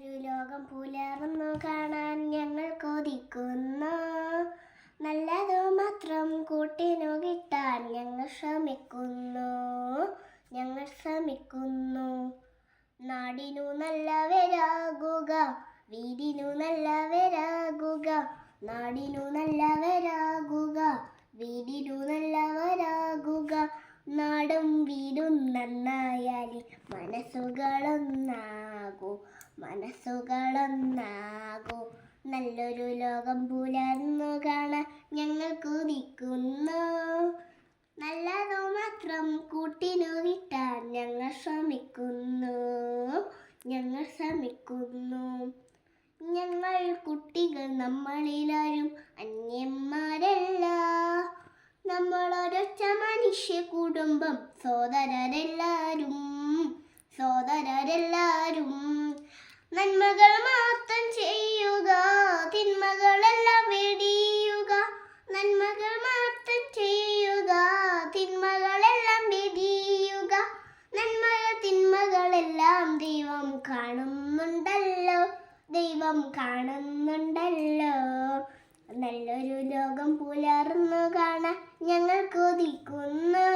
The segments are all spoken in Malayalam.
ഒരു ലോകം പുലർന്നു കാണാൻ ഞങ്ങൾ കൊതിക്കുന്നു. നല്ലതു മാത്രം കൂട്ടിനു കിട്ടാൻ ഞങ്ങൾ ശ്രമിക്കുന്നു. നാടിനു നല്ലവരാകുക, വീടിനു നല്ലവരാകുക. നാടിനു നല്ലവരാകുക, വീടിനു നല്ലവരാകുക. നാടും വീടും നന്നായാൽ മനസ്സുകളൊന്നാകൂ. നല്ലൊരു ലോകം പുലർന്നു കാണാൻ ഞങ്ങൾ കൊതിക്കുന്നു. നല്ലതു മാത്രം കൂട്ടിനു കിട്ടാൻ ഞങ്ങൾ ശ്രമിക്കുന്നു. ഞങ്ങൾ കുട്ടികൾ നമ്മളിലാരും അന്യന്മാരല്ല. നമ്മളൊരൊറ്റ മനുഷ്യ കുടുംബം, സോദരരെല്ലാരും. നന്മകൾ മാത്രം ചെയ്യുക, തിന്മകളെല്ലാം വെടിയുക. നന്മകൾ മാത്രം ചെയ്യുക, തിന്മകളെല്ലാം വെടിയുക. തിന്മകളെല്ലാം ദൈവം കാണുന്നുണ്ടല്ലോ. നല്ലൊരു ലോകം പുലർന്നു കാണാൻ ഞങ്ങൾ കൊതിക്കുന്നു.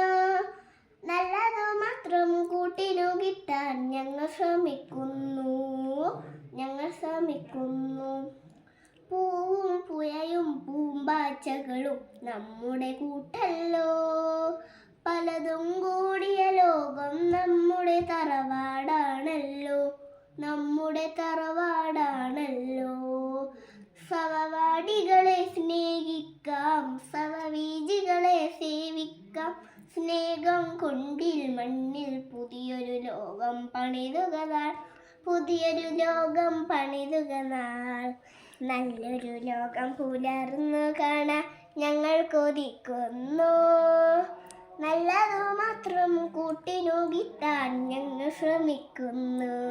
നല്ലതു മാത്രം കൂട്ടിനു കിട്ടാൻ ഞങ്ങൾ ശ്രമിക്കുന്നു. പൂവും പുഴയും പൂമ്പാറ്റകളും നമ്മുടെ കൂട്ടല്ലോ. പലതും കൂടിയ ലോകം നമ്മുടെ തറവാടാണല്ലോ. സഹപാഠികളെ സ്നേഹിക്കാം, സഹവീജികളെ സേവിക്കാം. സ്നേഹം കൊണ്ടിൽ മണ്ണിൽ പുതിയൊരു ലോകം പണിതുക നാൾ. നല്ലൊരു ലോകം പുലർന്നു കാണാൻ ഞങ്ങൾ കൊതിക്കുന്നു. നല്ലതു മാത്രം കൂട്ടിനു കിട്ടാൻ ഞങ്ങൾ ശ്രമിക്കുന്നു.